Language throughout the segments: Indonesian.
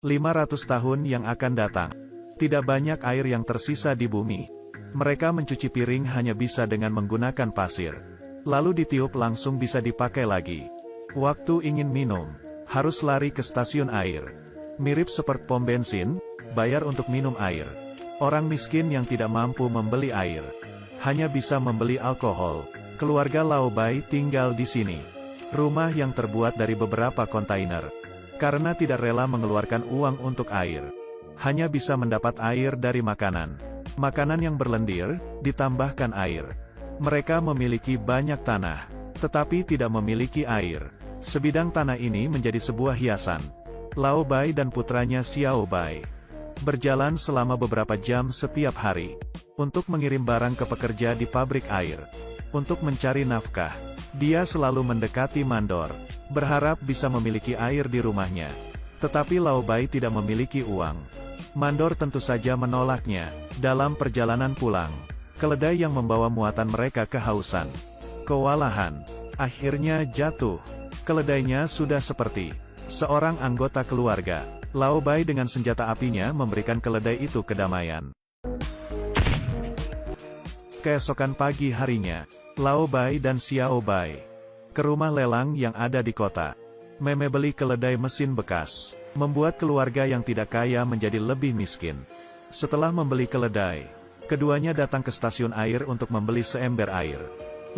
500 tahun yang akan datang. Tidak banyak air yang tersisa di bumi. Mereka mencuci piring hanya bisa dengan menggunakan pasir. Lalu ditiup langsung bisa dipakai lagi. Waktu ingin minum, harus lari ke stasiun air. Mirip seperti pom bensin, bayar untuk minum air. Orang miskin yang tidak mampu membeli air, hanya bisa membeli alkohol. Keluarga Lao Bai tinggal di sini. Rumah yang terbuat dari beberapa kontainer. Karena tidak rela mengeluarkan uang untuk air, hanya bisa mendapat air dari makanan. Makanan yang berlendir, ditambahkan air. Mereka memiliki banyak tanah, tetapi tidak memiliki air. Sebidang tanah ini menjadi sebuah hiasan. Lao Bai dan putranya Xiao Bai berjalan selama beberapa jam setiap hari untuk mengirim barang ke pekerja di pabrik air. Untuk mencari nafkah, dia selalu mendekati mandor, berharap bisa memiliki air di rumahnya. Tetapi Lao Bai tidak memiliki uang. Mandor tentu saja menolaknya. Dalam perjalanan pulang, keledai yang membawa muatan mereka kehausan, kewalahan, akhirnya jatuh. Keledainya sudah seperti seorang anggota keluarga. Lao Bai dengan senjata apinya memberikan keledai itu kedamaian. Keesokan pagi harinya, Lao Bai dan Xiao Bai ke rumah lelang yang ada di kota. Membeli keledai mesin bekas membuat keluarga yang tidak kaya menjadi lebih miskin. Setelah membeli keledai, keduanya datang ke stasiun air untuk membeli seember air.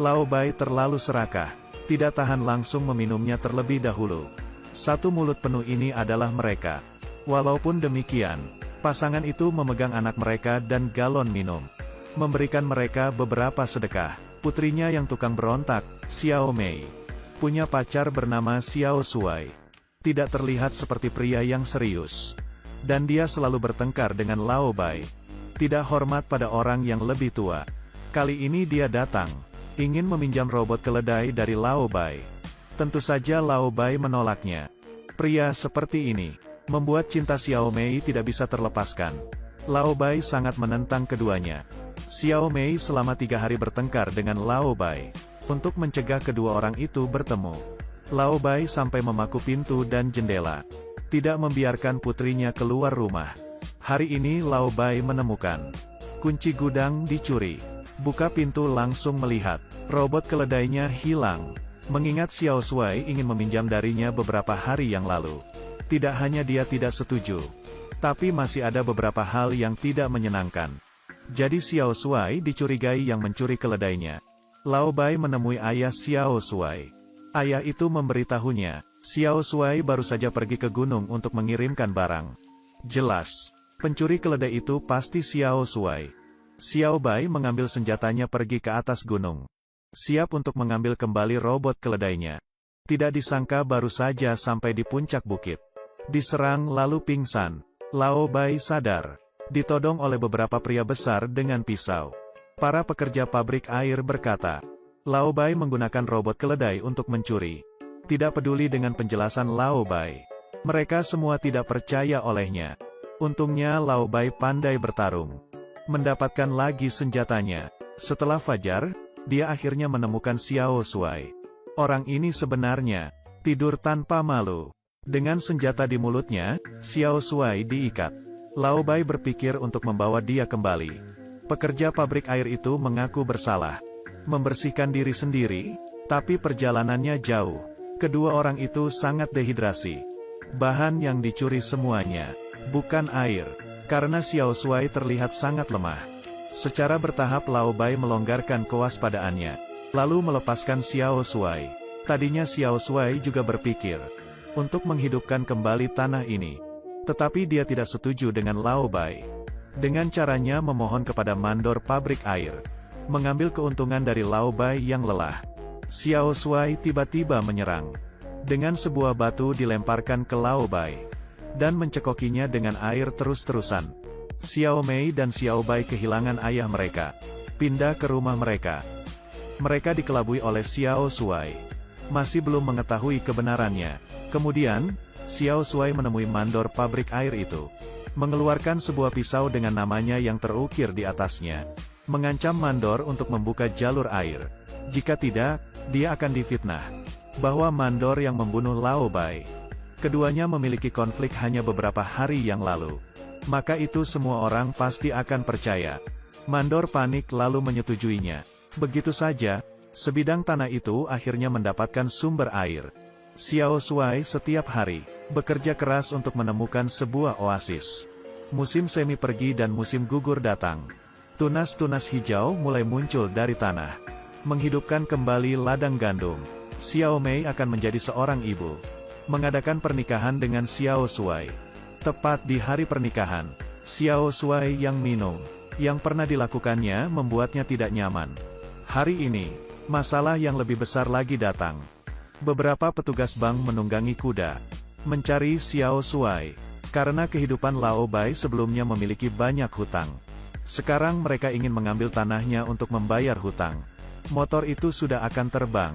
Lao Bai terlalu serakah, tidak tahan langsung meminumnya terlebih dahulu. Satu mulut penuh ini adalah mereka. Walaupun demikian, pasangan itu memegang anak mereka dan galon minum. Memberikan mereka beberapa sedekah. Putrinya yang tukang berontak, Xiao Mei, punya pacar bernama Xiao Shuai. Tidak terlihat seperti pria yang serius. Dan dia selalu bertengkar dengan Lao Bai. Tidak hormat pada orang yang lebih tua. Kali ini dia datang, ingin meminjam robot keledai dari Lao Bai. Tentu saja Lao Bai menolaknya. Pria seperti ini membuat cinta Xiao Mei tidak bisa terlepaskan. Lao Bai sangat menentang keduanya. Xiao Mei selama 3 hari bertengkar dengan Lao Bai untuk mencegah kedua orang itu bertemu. Lao Bai sampai memaku pintu dan jendela, tidak membiarkan putrinya keluar rumah. Hari ini Lao Bai menemukan kunci gudang dicuri. Buka pintu langsung melihat robot keledainya hilang. Mengingat Xiao Shuai ingin meminjam darinya beberapa hari yang lalu. Tidak hanya dia tidak setuju, tapi masih ada beberapa hal yang tidak menyenangkan. Jadi Xiao Shuai dicurigai yang mencuri keledainya. Lao Bai menemui ayah Xiao Shuai. Ayah itu memberitahunya, Xiao Shuai baru saja pergi ke gunung untuk mengirimkan barang. Jelas, pencuri keledai itu pasti Xiao Shuai. Xiao Bai mengambil senjatanya pergi ke atas gunung, siap untuk mengambil kembali robot keledainya. Tidak disangka baru saja sampai di puncak bukit, diserang lalu pingsan. Lao Bai sadar, ditodong oleh beberapa pria besar dengan pisau. Para pekerja pabrik air berkata, Lao Bai menggunakan robot keledai untuk mencuri. Tidak peduli dengan penjelasan Lao Bai. Mereka semua tidak percaya olehnya. Untungnya Lao Bai pandai bertarung. Mendapatkan lagi senjatanya. Setelah fajar, dia akhirnya menemukan Xiao Shuai. Orang ini sebenarnya tidur tanpa malu. Dengan senjata di mulutnya, Xiao Shuai diikat. Lao Bai berpikir untuk membawa dia kembali. Pekerja pabrik air itu mengaku bersalah, membersihkan diri sendiri, tapi perjalanannya jauh. Kedua orang itu sangat dehidrasi. Bahan yang dicuri semuanya bukan air, karena Xiao Shuai terlihat sangat lemah. Secara bertahap Lao Bai melonggarkan kewaspadaannya, lalu melepaskan Xiao Shuai. Tadinya Xiao Shuai juga berpikir untuk menghidupkan kembali tanah ini, tetapi dia tidak setuju dengan Lao Bai. Dengan caranya memohon kepada mandor pabrik air, mengambil keuntungan dari Lao Bai yang lelah. Xiao Shuai tiba-tiba menyerang. Dengan sebuah batu dilemparkan ke Lao Bai, dan mencekokinya dengan air terus-terusan. Xiao Mei dan Xiao Bai kehilangan ayah mereka. Pindah ke rumah mereka. Mereka dikelabui oleh Xiao Shuai. Masih belum mengetahui kebenarannya. Kemudian, Xiao Shuai menemui mandor pabrik air itu. Mengeluarkan sebuah pisau dengan namanya yang terukir di atasnya. Mengancam mandor untuk membuka jalur air. Jika tidak, dia akan difitnah bahwa mandor yang membunuh Lao Bai. Keduanya memiliki konflik hanya beberapa hari yang lalu. Maka itu semua orang pasti akan percaya. Mandor panik lalu menyetujuinya. Begitu saja, sebidang tanah itu akhirnya mendapatkan sumber air. Xiao Shuai setiap hari bekerja keras untuk menemukan sebuah oasis. Musim semi pergi dan musim gugur datang. Tunas-tunas hijau mulai muncul dari tanah, menghidupkan kembali ladang gandum. Xiao Mei akan menjadi seorang ibu, mengadakan pernikahan dengan Xiao Shuai. Tepat di hari pernikahan, Xiao Shuai yang minum, yang pernah dilakukannya membuatnya tidak nyaman. Hari ini, masalah yang lebih besar lagi datang. Beberapa petugas bank menunggangi kuda, mencari Xiao Shuai, karena kehidupan Lao Bai sebelumnya memiliki banyak hutang. Sekarang mereka ingin mengambil tanahnya untuk membayar hutang. Motor itu sudah akan terbang.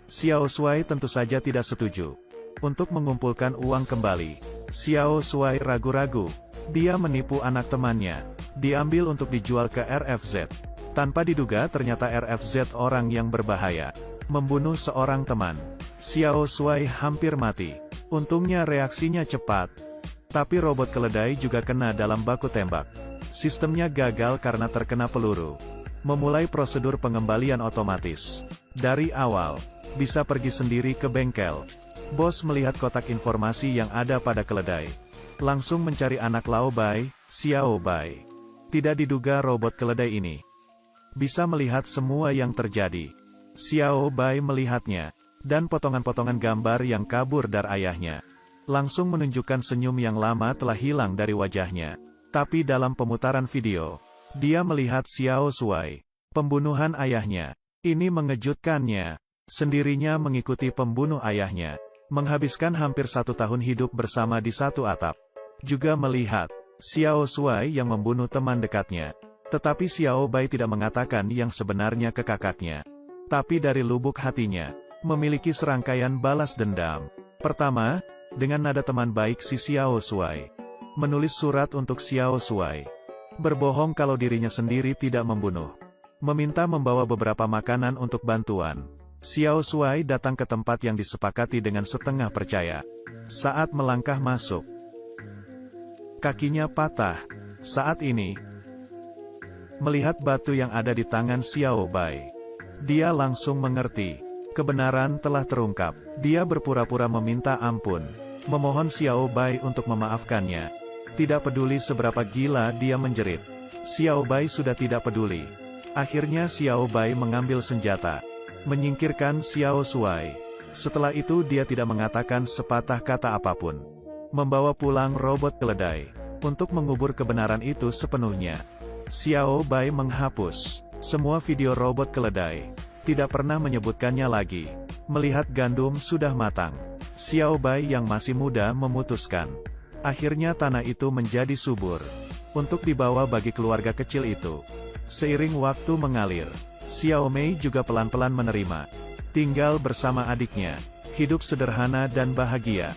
Xiao Shuai tentu saja tidak setuju. Untuk mengumpulkan uang kembali, Xiao Shuai ragu-ragu. Dia menipu anak temannya, diambil untuk dijual ke RFZ. Tanpa diduga ternyata RFZ orang yang berbahaya, membunuh seorang teman. Xiao Shuai hampir mati. Untungnya reaksinya cepat. Tapi robot keledai juga kena dalam baku tembak. Sistemnya gagal karena terkena peluru. Memulai prosedur pengembalian otomatis. Dari awal, bisa pergi sendiri ke bengkel. Bos melihat kotak informasi yang ada pada keledai. Langsung mencari anak Lao Bai, Xiao Bai. Tidak diduga robot keledai ini bisa melihat semua yang terjadi. Xiao Bai melihatnya, dan potongan-potongan gambar yang kabur dari ayahnya. Langsung menunjukkan senyum yang lama telah hilang dari wajahnya. Tapi dalam pemutaran video, dia melihat Xiao Shuai, pembunuhan ayahnya. Ini mengejutkannya. Sendirinya mengikuti pembunuh ayahnya. Menghabiskan hampir 1 tahun hidup bersama di satu atap. Juga melihat Xiao Shuai yang membunuh teman dekatnya. Tetapi Xiao Bai tidak mengatakan yang sebenarnya ke kakaknya. Tapi dari lubuk hatinya, memiliki serangkaian balas dendam. Pertama, dengan nada teman baik si Xiao Shuai. Menulis surat untuk Xiao Shuai. Berbohong kalau dirinya sendiri tidak membunuh. Meminta membawa beberapa makanan untuk bantuan. Xiao Shuai datang ke tempat yang disepakati dengan setengah percaya. Saat melangkah masuk, kakinya patah. Saat ini, melihat batu yang ada di tangan Xiao Bai, dia langsung mengerti. Kebenaran telah terungkap. Dia berpura-pura meminta ampun, memohon Xiao Bai untuk memaafkannya. Tidak peduli seberapa gila dia menjerit. Xiao Bai sudah tidak peduli. Akhirnya Xiao Bai mengambil senjata, menyingkirkan Xiao Shuai. Setelah itu dia tidak mengatakan sepatah kata apapun. Membawa pulang robot keledai, untuk mengubur kebenaran itu sepenuhnya. Xiao Bai menghapus semua video robot keledai. Tidak pernah menyebutkannya lagi. Melihat gandum sudah matang, Xiao Bai yang masih muda memutuskan. Akhirnya tanah itu menjadi subur, untuk dibawa bagi keluarga kecil itu. Seiring waktu mengalir, Xiao Mei juga pelan-pelan menerima. Tinggal bersama adiknya, hidup sederhana dan bahagia.